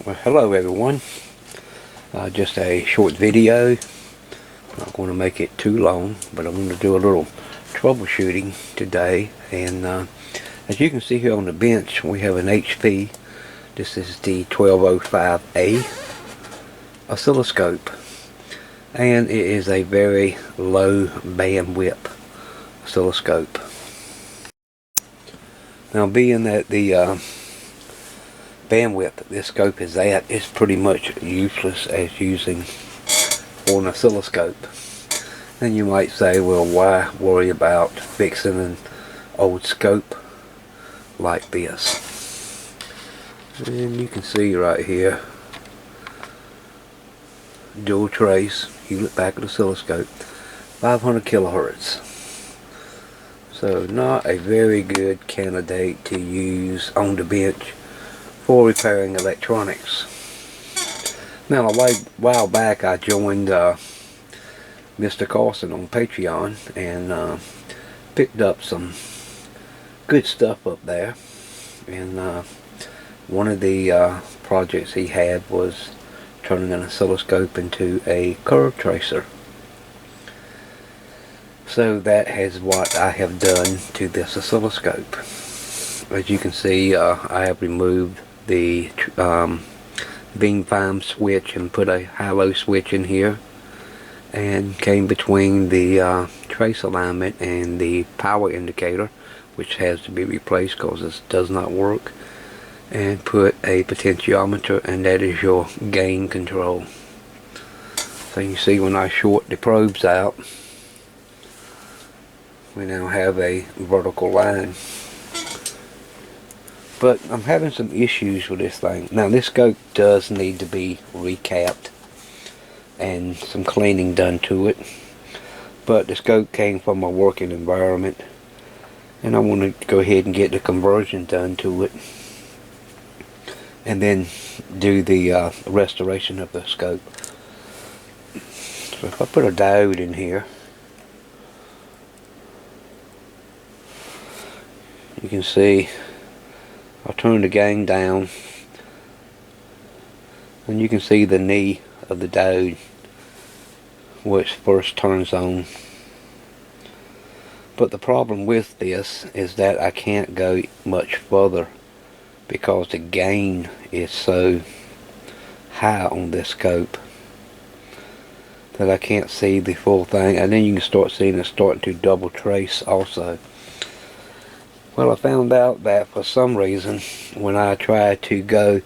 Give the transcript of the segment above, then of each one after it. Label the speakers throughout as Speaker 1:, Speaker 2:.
Speaker 1: Well, hello everyone. Just a short video. Not going to make it too long, but I'm going to do a little troubleshooting today. And as you can see here on the bench, we have an HP. This is the 1205A oscilloscope, and it is a very low bandwidth oscilloscope. Now, being that the bandwidth that this scope is at is pretty much useless as using for an oscilloscope. And you might say, well, why worry about fixing an old scope like this? And you can see right here, dual trace Hewlett Packard oscilloscope, 500 kilohertz. So not a very good candidate to use on the bench for repairing electronics. Now, a while back I joined Mr. Carson on Patreon and picked up some good stuff up there. And one of the projects he had was turning an oscilloscope into a curve tracer. So that is what I have done to this oscilloscope. As you can see, I have removed the beam fine switch and put a high-low switch in here, and came between the trace alignment and the power indicator, which has to be replaced because this does not work, and put a potentiometer, and that is your gain control. So you see, when I short the probes out, we now have a vertical line. But I'm having some issues with this thing. Now, this scope does need to be recapped and some cleaning done to it. But the scope came from a working environment, and I want to go ahead and get the conversion done to it, and then do the restoration of the scope. So if I put a diode in here, you can see I'll turn the gain down, and you can see the knee of the diode which first turns on. But the problem with this is that I can't go much further because the gain is so high on this scope that I can't see the full thing. And then you can start seeing it starting to double trace also. Well, I found out that for some reason, when I try to go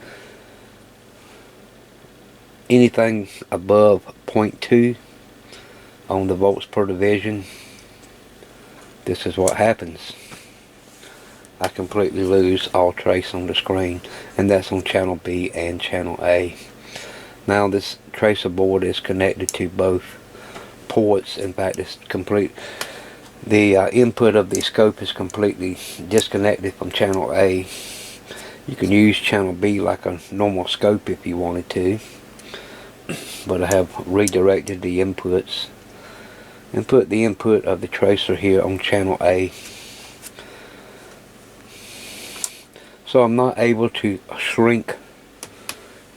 Speaker 1: anything above 0.2 on the volts per division, this is what happens. I completely lose all trace on the screen, and that's on channel B and channel A. Now, this tracer board is connected to both ports. In fact, it's complete. The input of the scope is completely disconnected from channel A. You can use channel B like a normal scope if you wanted to, but I have redirected the inputs and put the input of the tracer here on channel A. So I'm not able to shrink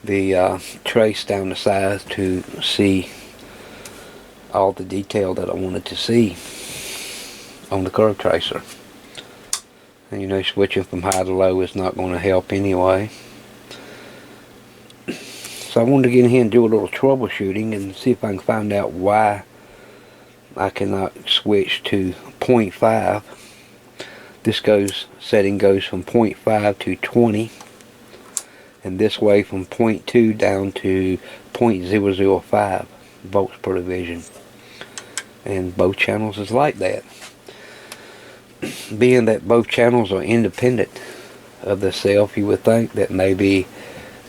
Speaker 1: the trace down the size to see all the detail that I wanted to see on the curve tracer. And you know, switching from high to low is not going to help anyway. So I wanted to get in here and do a little troubleshooting and see if I can find out why I cannot switch to 0.5. This setting goes from 0.5 to 20, and this way from 0.2 down to 0.005 volts per division. And both channels is like that. Being that both channels are independent of the self, you would think that maybe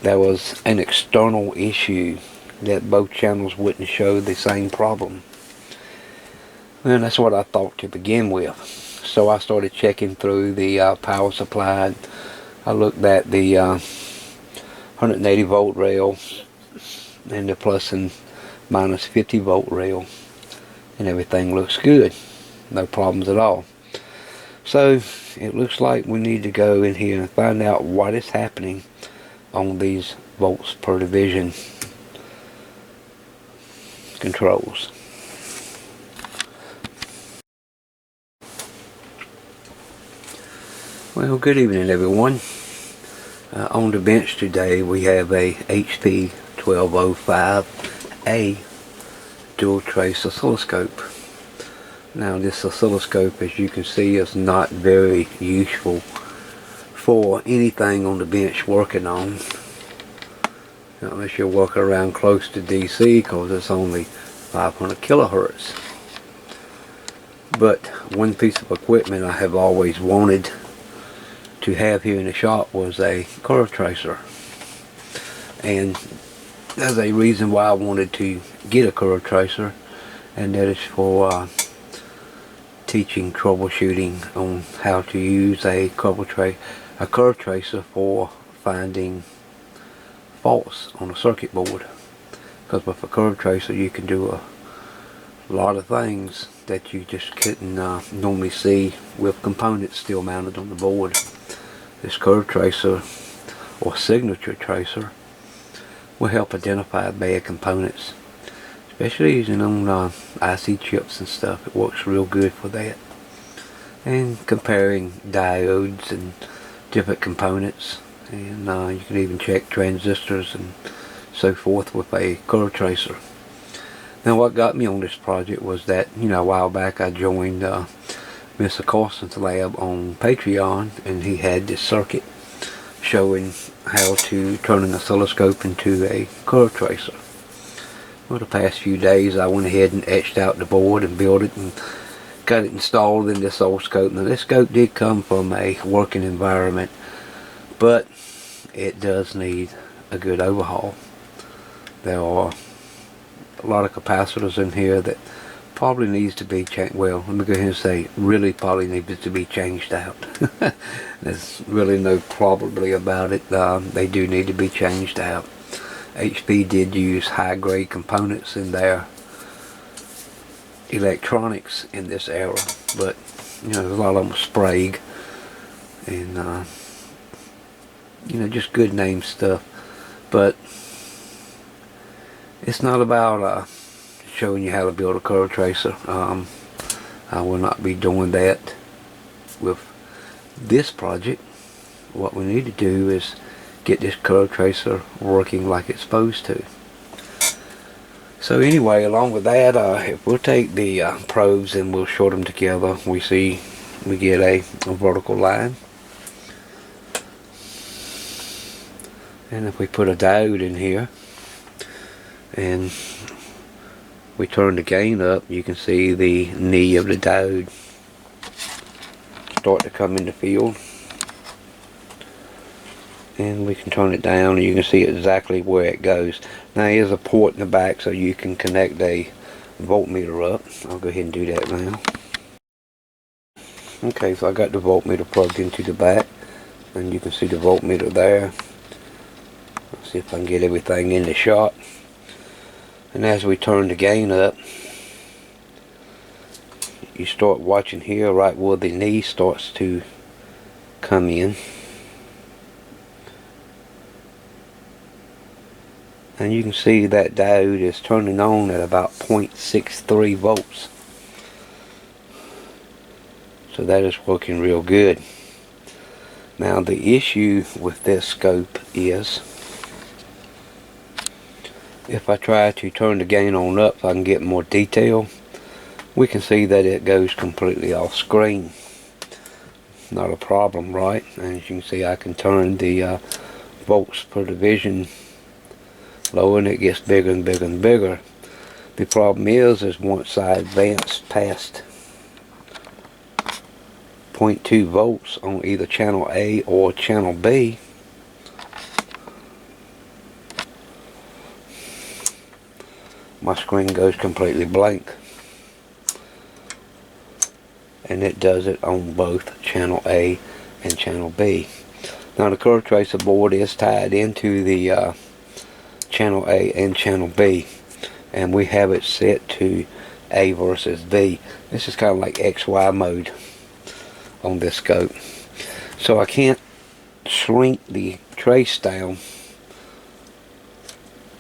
Speaker 1: there was an external issue that both channels wouldn't show the same problem. And that's what I thought to begin with. So I started checking through the power supply. I looked at the 180 volt rail and the plus and minus 50 volt rail, and everything looks good. No problems at all. So it looks like we need to go in here and find out what is happening on these volts per division controls. Well, good evening everyone. On the bench today we have a HP 1205A dual trace oscilloscope. Now this oscilloscope, as you can see, is not very useful for anything on the bench working on, unless you're working around close to DC, because it's only 500 kilohertz. But one piece of equipment I have always wanted to have here in the shop was a curve tracer, and there's a reason why I wanted to get a curve tracer, and that is for teaching troubleshooting on how to use a curve tracer for finding faults on a circuit board. Because with a curve tracer you can do a lot of things that you just couldn't normally see with components still mounted on the board. This curve tracer or signature tracer will help identify bad components, especially using on IC chips and stuff. It works real good for that. And comparing diodes and different components, and you can even check transistors and so forth with a curve tracer. Now what got me on this project was that, a while back I joined Mr. Carson's lab on Patreon, and he had this circuit showing how to turn an oscilloscope into a curve tracer. Well, the past few days I went ahead and etched out the board and built it and got it installed in this old scope. Now this scope did come from a working environment, but it does need a good overhaul. There are a lot of capacitors in here that probably needs to be changed. Well, let me go ahead and say really probably needs to be changed out. There's really no probably about it. They do need to be changed out. HP did use high grade components in their electronics in this era, but there's a lot of them Sprague and just good name stuff. But it's not about showing you how to build a curve tracer. I will not be doing that with this project. What we need to do is get this curve tracer working like it's supposed to. So anyway, along with that, if we'll take the probes and we'll short them together, we get a vertical line. And if we put a diode in here and we turn the gain up, you can see the knee of the diode start to come in the field. And we can turn it down and you can see exactly where it goes. Now here's a port in the back so you can connect a voltmeter up. I'll go ahead and do that now. Okay, so I got the voltmeter plugged into the back, and you can see the voltmeter there. Let's see if I can get everything in the shot. And as we turn the gain up, you start watching here right where the knee starts to come in. And you can see that diode is turning on at about 0.63 volts. So that is working real good. Now the issue with this scope is, if I try to turn the gain on up so I can get more detail, we can see that it goes completely off screen. Not a problem, right? And as you can see, I can turn the volts per division lower, and it gets bigger and bigger and bigger. The problem is once I advance past 0.2 volts on either channel A or channel B, my screen goes completely blank. And it does it on both channel A and channel B. Now the curve tracer board is tied into the channel A and channel B, and we have it set to A versus B. This is kind of like XY mode on this scope. So I can't shrink the trace down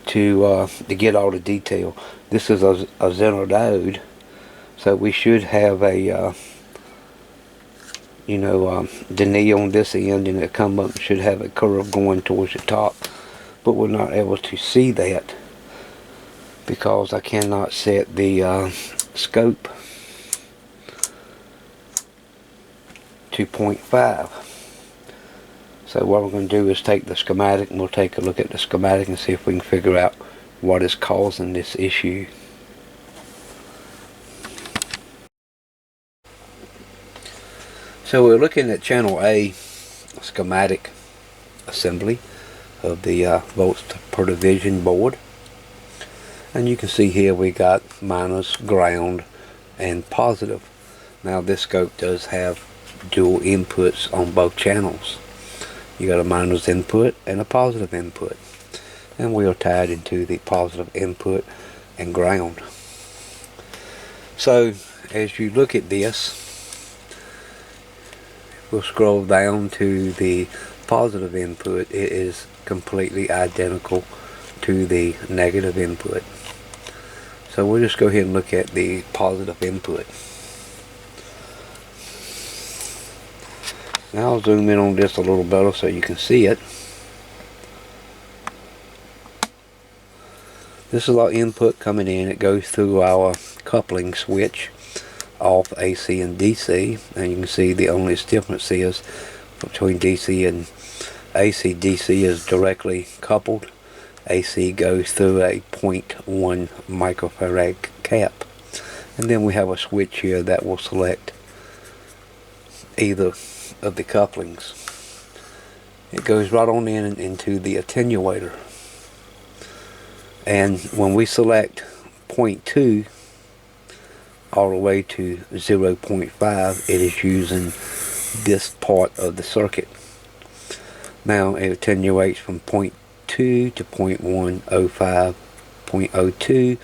Speaker 1: to get all the detail. This is a Zener diode, so we should have a the knee on this end, and it come up and should have a curve going towards the top, but we're not able to see that because I cannot set the scope to 0.5. So what we're going to do is take the schematic, and we'll take a look at the schematic and see if we can figure out what is causing this issue. So we're looking at channel A schematic assembly of the volts per division board, and you can see here we got minus, ground, and positive. Now this scope does have dual inputs on both channels. You got a minus input and a positive input, and we are tied into the positive input and ground. So as you look at this, we'll scroll down to the positive input. It is completely identical to the negative input. So we'll just go ahead and look at the positive input. Now I'll zoom in on this a little better so you can see it. This is our input coming in. It goes through our coupling switch off AC and DC, and you can see the only difference is between DC and AC. DC is directly coupled. AC goes through a 0.1 microfarad cap, and then we have a switch here that will select either of the couplings. It goes right on in into the attenuator, and when we select 0.2 all the way to 0.5, it is using this part of the circuit. Now it attenuates from 0.2 to 0.1, 0.5, 0.02,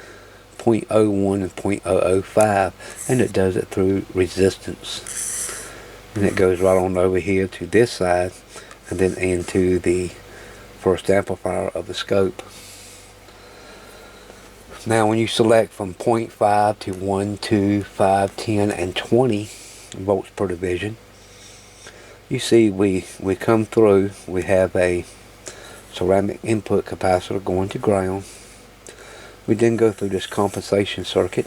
Speaker 1: 0.01, and 0.005, and it does it through resistance. And it goes right on over here to this side, and then into the first amplifier of the scope. Now when you select from 0.5 to 1, 2, 5, 10, and 20 volts per division, you see we come through. We have a ceramic input capacitor going to ground. We then go through this compensation circuit,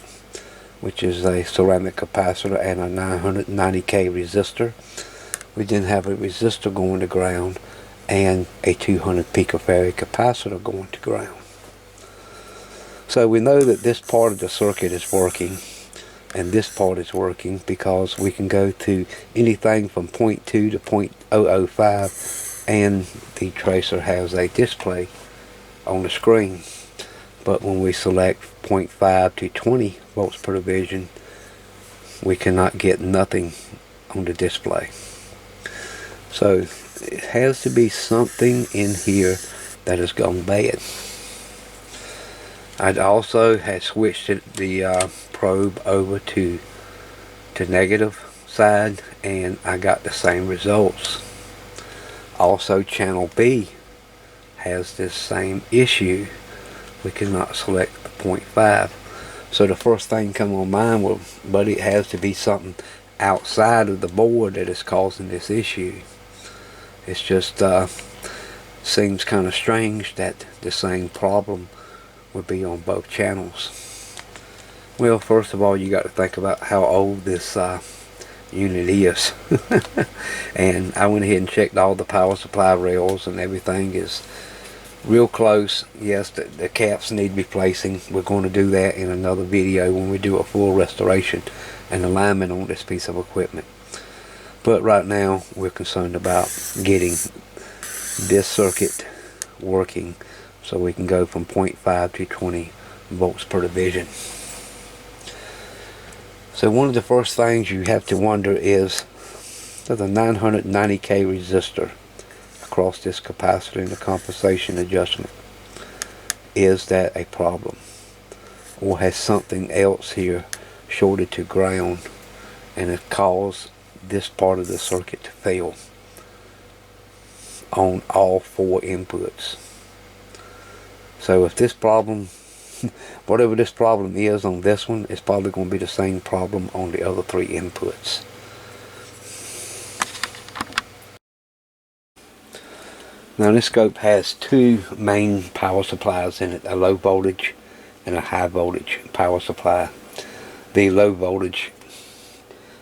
Speaker 1: which is a ceramic capacitor and a 990K resistor. We then have a resistor going to ground and a 200 picofarad capacitor going to ground. So we know that this part of the circuit is working and this part is working because we can go to anything from 0.2 to 0.005, and the tracer has a display on the screen. But when we select 0.5 to 20 volts per division, we cannot get nothing on the display. So it has to be something in here that has gone bad. I also had switched the probe over to negative side, and I got the same results. Also channel B has this same issue. We cannot select the 0.5. So the first thing come on mind, well, but it has to be something outside of the board that is causing this issue. It's just seems kind of strange that the same problem would be on both channels. Well, first of all, you got to think about how old this unit is. And I went ahead and checked all the power supply rails, and everything is real close. Yes, the caps need replacing. We're going to do that in another video when we do a full restoration and alignment on this piece of equipment. But right now we're concerned about getting this circuit working so we can go from 0.5 to 20 volts per division. So one of the first things you have to wonder is, there's a 990K resistor across this capacitor in the compensation adjustment. Is that a problem? Or has something else here shorted to ground and it caused this part of the circuit to fail on all four inputs? So if this problem, whatever this problem is on this one, it's probably going to be the same problem on the other 3 inputs. Now this scope has 2 main power supplies in it, a low voltage and a high voltage power supply. The low voltage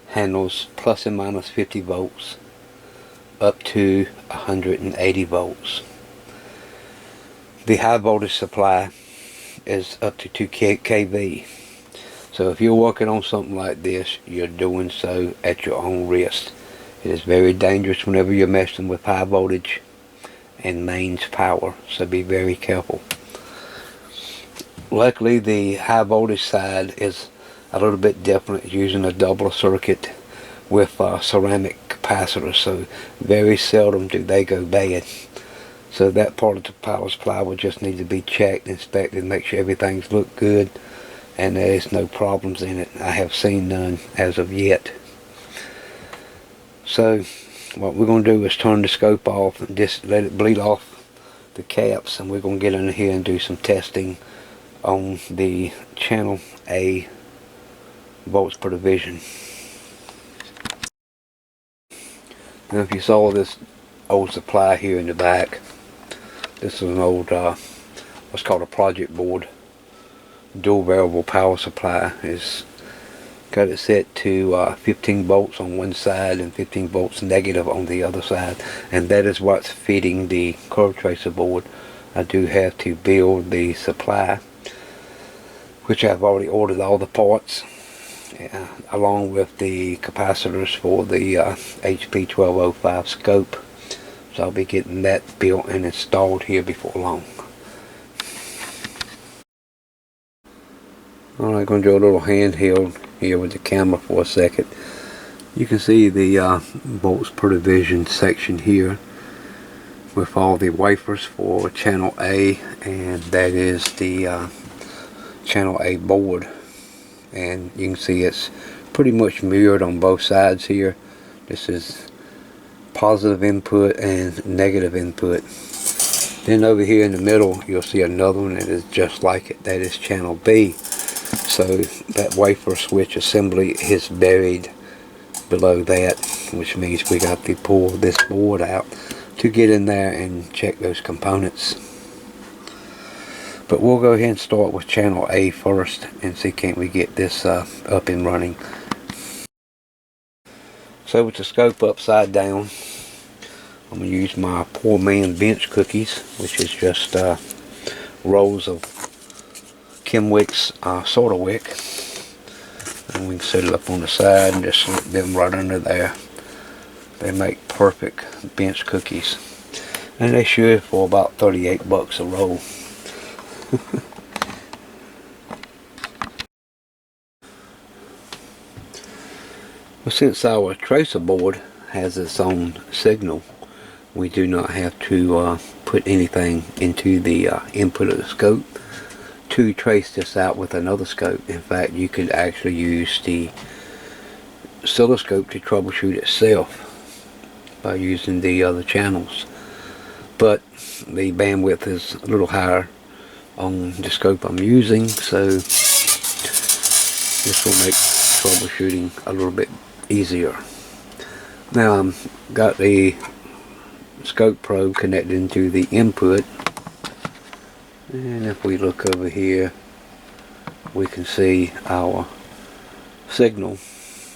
Speaker 1: handles plus and minus 50 volts up to 180 volts. The high voltage supply is up to 2 kV. So if you're working on something like this, you're doing so at your own risk. It is very dangerous whenever you're messing with high voltage and mains power, so be very careful. Luckily the high voltage side is a little bit different, using a double circuit with ceramic capacitors, so very seldom do they go bad. So that part of the power supply will just need to be checked, inspected, make sure everything's look good and there is no problems in it. I have seen none as of yet. So what we're going to do is turn the scope off and just let it bleed off the caps, and we're going to get in here and do some testing on the channel A volts per division. Now if you saw this old supply here in the back, this is an old what's called a project board dual variable power supply. It's got it set to 15 volts on one side and 15 volts negative on the other side, and that is what's feeding the curve tracer board. I do have to build the supply, which I've already ordered all the parts, along with the capacitors for the HP 1205 scope. So I'll be getting that built and installed here before long. Alright, going to do a little handheld here with the camera for a second. You can see the volts per division section here with all the wafers for channel A, and that is the channel A board. And you can see it's pretty much mirrored on both sides here. This is positive input and negative input. Then over here in the middle you'll see another one that is just like it. That is channel B. So that wafer switch assembly is buried below that, which means we got to pull this board out to get in there and check those components. But we'll go ahead and start with channel A first and see can't we get this up and running. So with the scope upside down, I'm going to use my poor man bench cookies, which is just rolls of Kimwick's soda wick, and we can set it up on the side and just slip them right under there. They make perfect bench cookies, and they should for about 38 bucks a roll. Well, since our tracer board has its own signal, we do not have to put anything into the input of the scope to trace this out with another scope. In fact, you could actually use the oscilloscope to troubleshoot itself by using the other channels, but the bandwidth is a little higher on the scope I'm using, so this will make troubleshooting a little bit easier. Now I've got the scope probe connected into the input, and if we look over here we can see our signal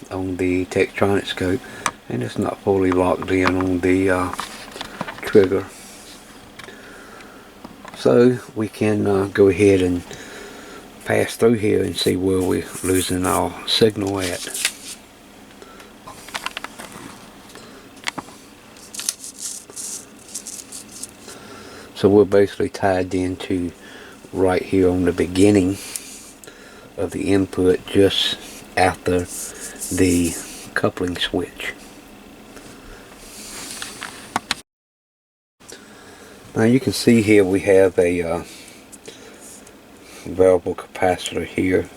Speaker 1: on the Tektronix scope, and it's not fully locked in on the trigger. So we can go ahead and pass through here and see where we're losing our signal at. So we're basically tied into right here on the beginning of the input, just after the coupling switch. Now you can see here we have a variable capacitor here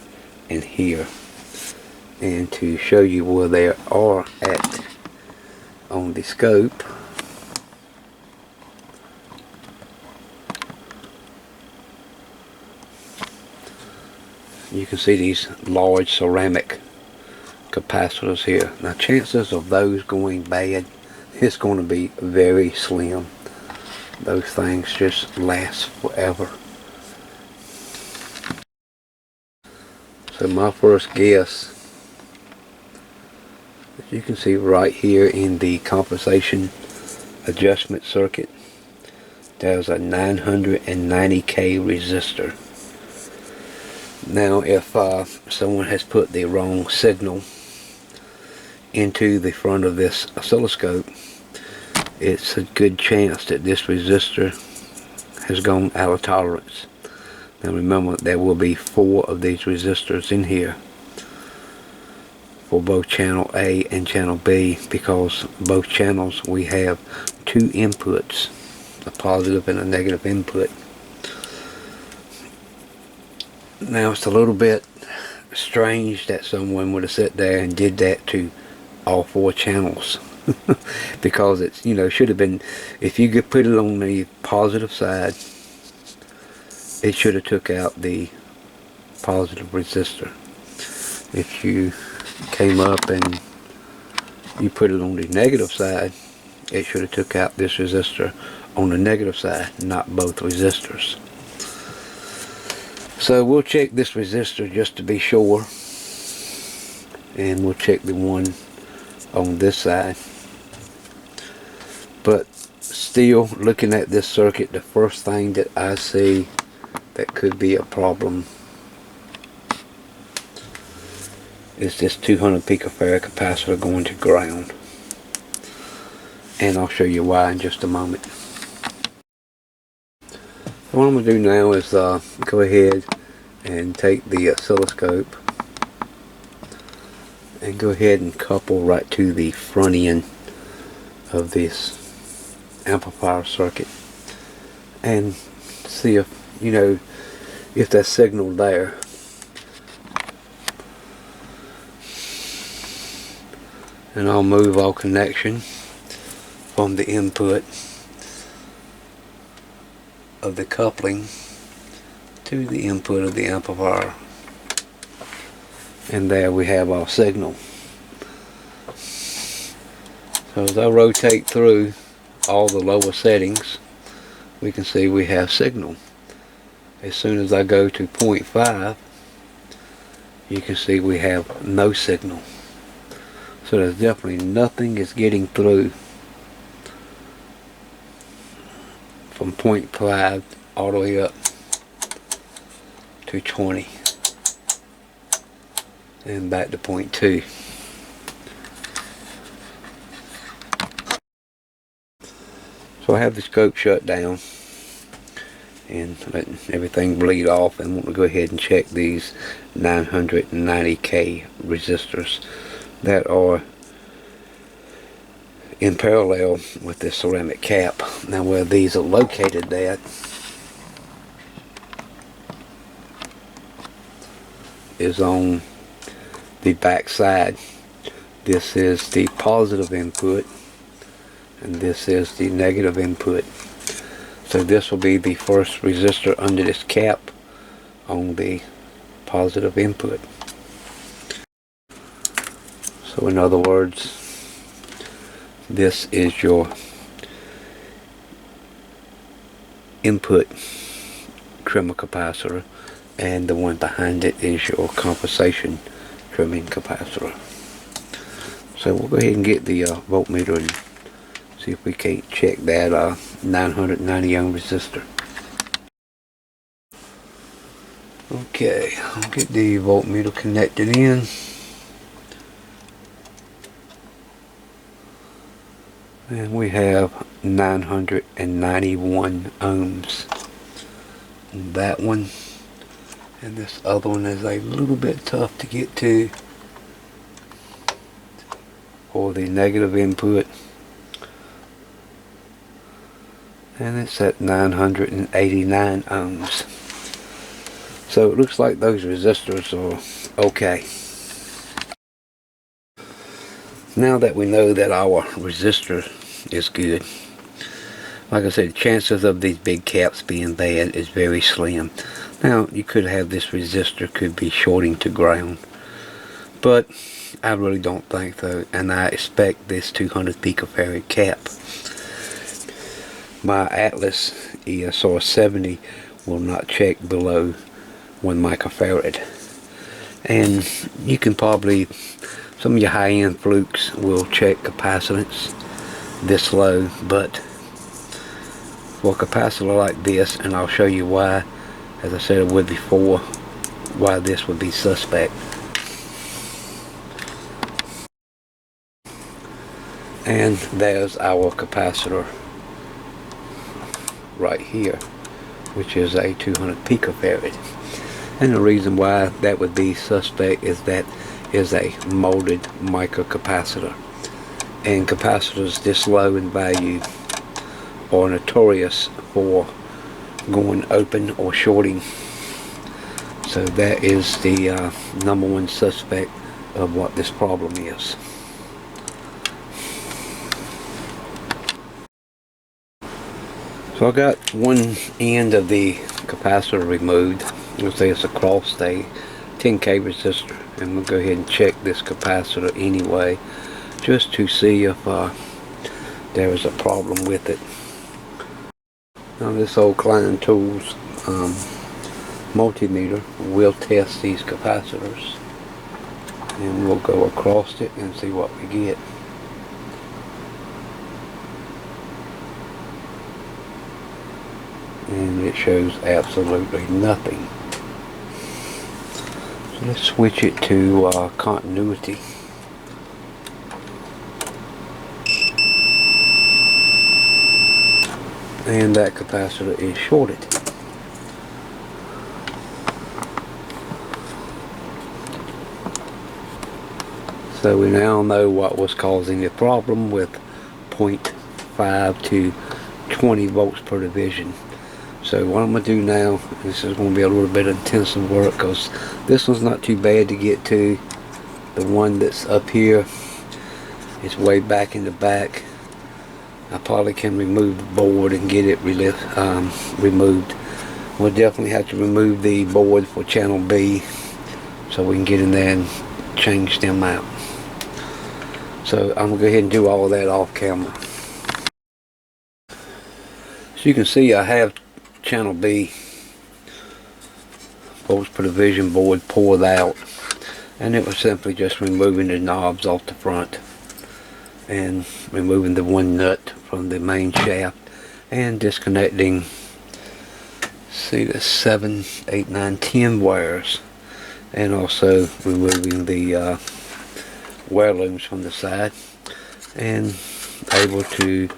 Speaker 1: and here, and to show you where they are at on the scope, you can see these large ceramic capacitors here. Now chances of those going bad, it's going to be very slim. Those things just last forever. So my first guess, as you can see right here in the compensation adjustment circuit, there's a 990K resistor. Now if someone has put the wrong signal into the front of this oscilloscope, it's a good chance that this resistor has gone out of tolerance. Now remember, there will be 4 of these resistors in here for both channel A and channel B, because both channels we have 2 inputs, a positive and a negative input. Now it's a little bit strange that someone would have sat there and did that to all 4 channels. Because it's, you know, should have been, if you could put it on the positive side, it should have took out the positive resistor. If you came up and you put it on the negative side, it should have took out this resistor on the negative side, not both resistors. So we'll check this resistor just to be sure, and we'll check the one on this side. But still, looking at this circuit, the first thing that I see that could be a problem is this 200 picofarad capacitor going to ground, and I'll show you why in just a moment. What I'm going to do now is go ahead and take the oscilloscope and go ahead and couple right to the front end of this amplifier circuit and see if, you know, if that signal there. And I'll move all connection from the input of the coupling to the input of the amplifier, and there we have our signal. So as I rotate through all the lower settings, we can see we have signal. As soon as I go to 0.5, you can see we have no signal. So there's definitely nothing is getting through from 0.5 all the way up to 20 and back to 0.2. So I have the scope shut down and letting everything bleed off, and want to go ahead and check these 990K resistors that are in parallel with this ceramic cap. Now where these are located at is on the back side. This is the positive input and this is the negative input. So this will be the first resistor under this cap on the positive input. So in other words, this is your input trimmer capacitor, and the one behind it is your compensation trimming capacitor. So we'll go ahead and get the voltmeter and see if we can't check that 990 ohm resistor. Okay, I'll get the voltmeter connected in. And we have 991 ohms on that one, and this other one is a little bit tough to get to for the negative input, and it's at 989 ohms. So it looks like those resistors are okay. Now that we know that our resistor is good, like I said, chances of these big caps being bad is very slim. Now you could have this resistor could be shorting to ground, but I really don't think so, and I expect this 200 picofarad cap. My Atlas ESR 70 will not check below 1 microfarad, and you can probably, some of your high-end flukes will check capacitance this low, but for a capacitor like this, and I'll show you why, as I said it would before, why this would be suspect. And there's our capacitor right here, which is a 200 picofarad. And the reason why that would be suspect is that is a molded microcapacitor, and capacitors this low in value are notorious for going open or shorting. So that is the #1 suspect of what this problem is. So I got one end of the capacitor removed. Let's say it's across a 10K resistor, and we'll go ahead and check this capacitor anyway, just to see if there is a problem with it. Now this old Klein Tools multimeter will test these capacitors, and we'll go across it and see what we get. And it shows absolutely nothing. So let's switch it to continuity. And that capacitor is shorted. So we now know what was causing the problem with 0.5 to 20 volts per division. So what I'm going to do now, this is going to be a little bit of intensive work, because this one's not too bad to get to. The one that's up here is way back in the back. I probably can remove the board and get it removed. We'll definitely have to remove the board for channel B, so we can get in there and change them out. So I'm going to go ahead and do all of that off camera. So you can see I have channel B volts per division board pulled out, and it was simply just removing the knobs off the front and removing the one nut from the main shaft and disconnecting, see, the 7, 8, 9, 10 wires, and also removing the wire looms from the side, and able to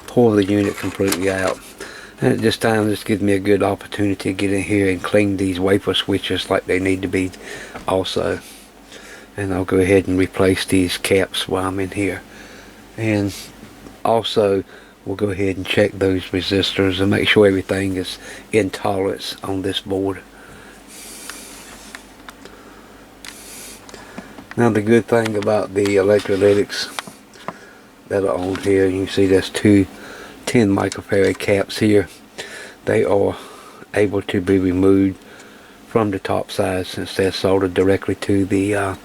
Speaker 1: pull the unit completely out. And at this time, this gives me a good opportunity to get in here and clean these wafer switches like they need to be also. And I'll go ahead and replace these caps while I'm in here. And also, we'll go ahead and check those resistors and make sure everything is in tolerance on this board. Now the good thing about the electrolytics that are on here, you can see there's two 10 microfarad caps here. They are able to be removed from the top side since they're soldered directly to the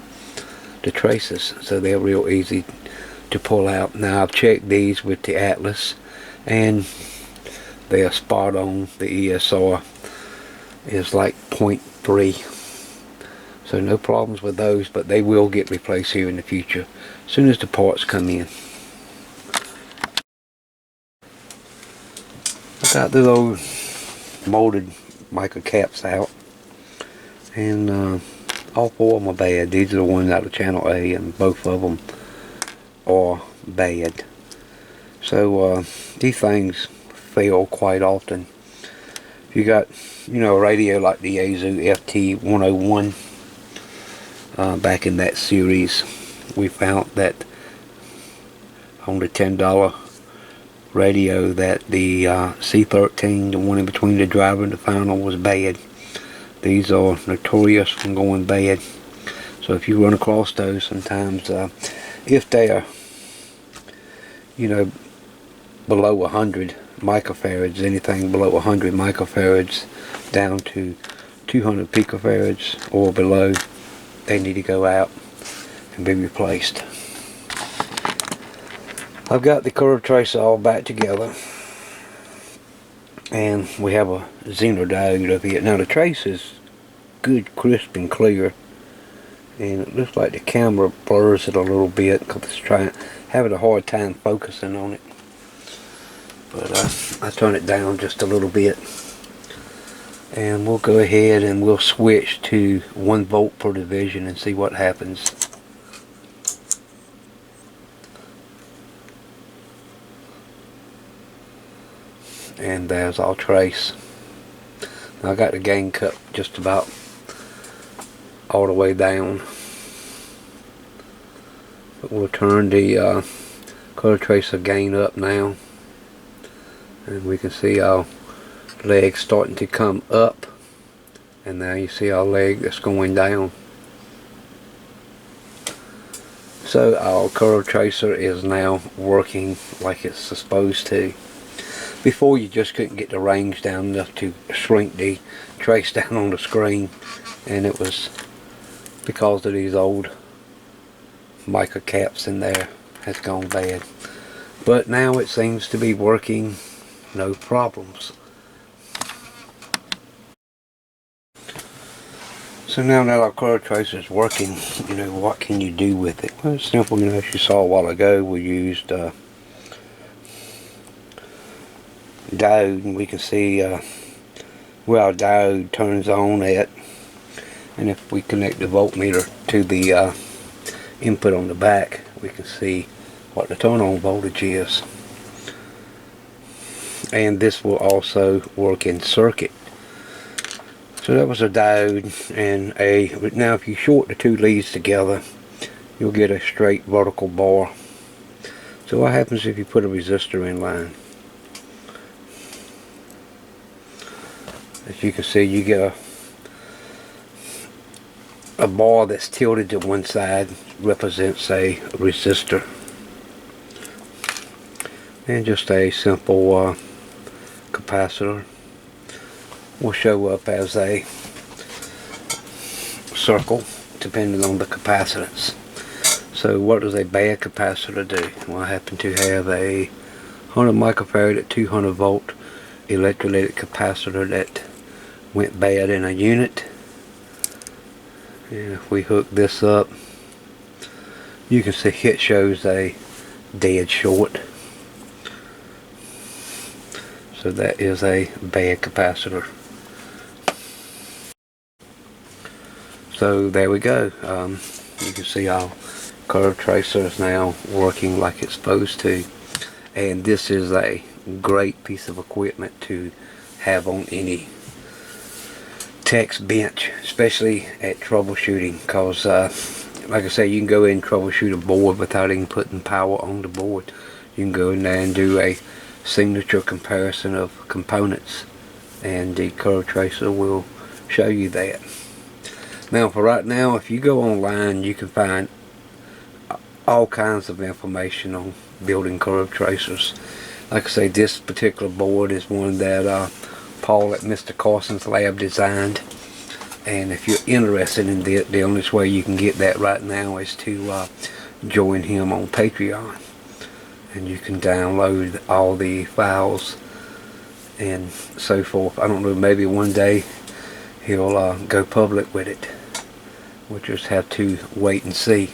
Speaker 1: traces, so they're real easy to pull out. Now I've checked these with the Atlas, and they are spot on. The ESR is like 0.3, so no problems with those, but they will get replaced here in the future as soon as the parts come in. I got the old molded micro caps out, and all four of them are bad. These are the ones out of channel A, and both of them are bad. So these things fail quite often. If you got, you know, a radio like the Yaesu FT101, back in that series, we found that on the $10 radio that the C13, the one in between the driver and the final, was bad. These are notorious for going bad. So if you run across those, sometimes if they are, you know, below 100 microfarads, anything below 100 microfarads down to 200 picofarads or below, they need to go out and be replaced. I've got the curve tracer all back together, and we have a Xenon diode up here. Now the trace is good, crisp and clear, and it looks like the camera blurs it a little bit because it's having a hard time focusing on it. But I turn it down just a little bit, and we'll go ahead and we'll switch to 1 volt per division and see what happens. And there's our trace. Now I got the gain cut just about all the way down, but we'll turn the curve tracer gain up now, and we can see our leg starting to come up, and now you see our leg that's going down. So our curve tracer is now working like it's supposed to. Before, you just couldn't get the range down enough to shrink the trace down on the screen, and it was because of these old mica caps in there has gone bad. But now it seems to be working, no problems. So now that our curve tracer is working, you know, what can you do with it? Well, it's simple. You know, as you saw a while ago, we used diode, and we can see where our diode turns on at, and if we connect the voltmeter to the input on the back, we can see what the turn on voltage is. And this will also work in circuit. So that was a diode and now if you short the 2 leads together, you'll get a straight vertical bar. So what happens if you put a resistor in line? As you can see, you get a bar that's tilted to one side, represents a resistor, and just a simple capacitor will show up as a circle depending on the capacitance. So what does a bad capacitor do? Well, I happen to have a 100 microfarad at 200 volt electrolytic capacitor that went bad in a unit, and if we hook this up, you can see it shows a dead short. So that is a bad capacitor. So there we go. You can see our curve tracer is now working like it's supposed to, and this is a great piece of equipment to have on any tech's bench, especially at troubleshooting, because like I say, you can go in and troubleshoot a board without even putting power on the board. You can go in there and do a signature comparison of components, and the curve tracer will show you that. Now for right now, if you go online, you can find all kinds of information on building curve tracers. Like I say, this particular board is one that Paul at Mr. Carson's lab designed, and if you're interested in it, the only way you can get that right now is to join him on Patreon, and you can download all the files and so forth. I don't know, maybe one day he'll go public with it. We'll just have to wait and see.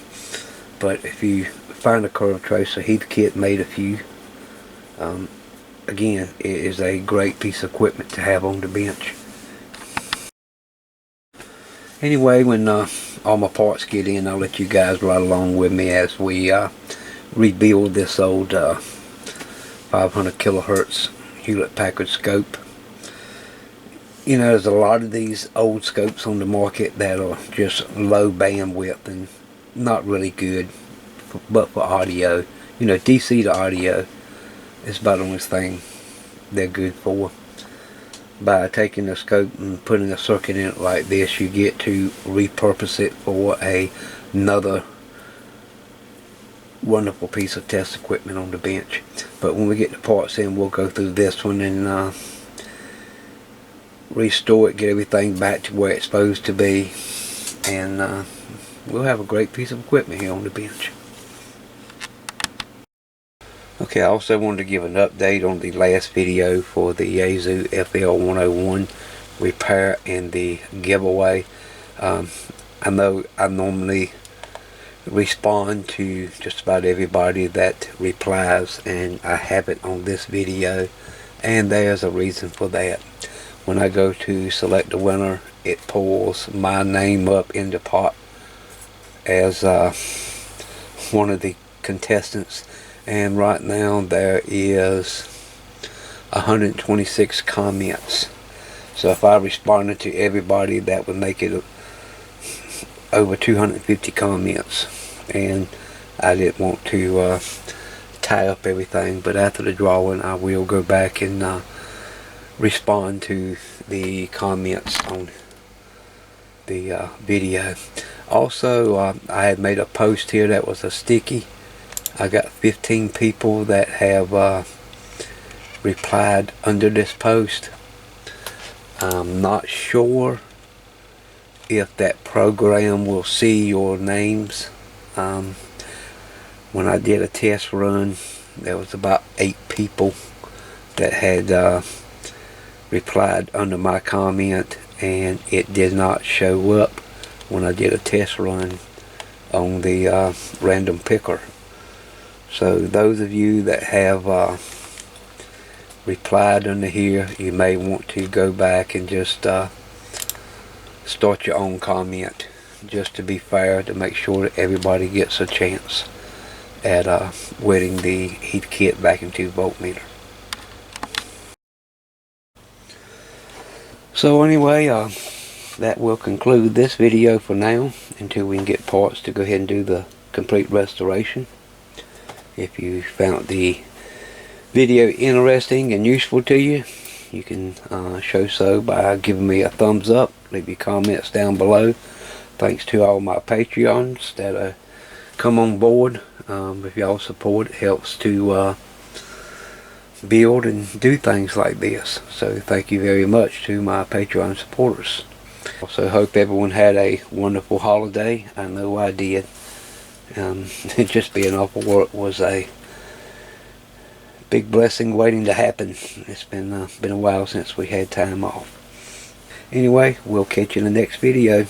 Speaker 1: But if you find a curve tracer, Heathkit made a few. Again, it is a great piece of equipment to have on the bench. Anyway, when all my parts get in, I'll let you guys ride along with me as we rebuild this old 500 kilohertz Hewlett-Packard scope. You know, there's a lot of these old scopes on the market that are just low bandwidth and not really good, but for audio. You know, DC to audio is about the only thing they're good for. By taking a scope and putting a circuit in it like this, you get to repurpose it for another wonderful piece of test equipment on the bench. But when we get the parts in, we'll go through this one and restore it, get everything back to where it's supposed to be, and we'll have a great piece of equipment here on the bench. Okay, I also wanted to give an update on the last video for the Yaesu FL101 repair and the giveaway. I know I normally respond to just about everybody that replies, and I haven't on this video, and there's a reason for that. When I go to select the winner, it pulls my name up in the pot as one of the contestants, and right now there is 126 comments. So if I responded to everybody, that would make it over 250 comments, and I didn't want to tie up everything, but after the drawing I will go back and respond to the comments on the video. Also, I had made a post here that was a sticky. I got 15 people that have replied under this post. I'm not sure if that program will see your names. When I did a test run, there was about 8 people that had replied under my comment, and it did not show up when I did a test run on the random picker. So those of you that have replied under here, you may want to go back and just start your own comment, just to be fair, to make sure that everybody gets a chance at winning the heat kit vacuum tube voltmeter. So anyway, that will conclude this video for now, until we can get parts to go ahead and do the complete restoration. If you found the video interesting and useful to you, you can show so by giving me a thumbs up. Leave your comments down below. Thanks to all my Patreons that come on board. If y'all support, it helps to build and do things like this. So thank you very much to my Patreon supporters. Also hope everyone had a wonderful holiday. I know I did. Just being off of work was a big blessing waiting to happen. It's been a while since we had time off. Anyway, we'll catch you in the next video.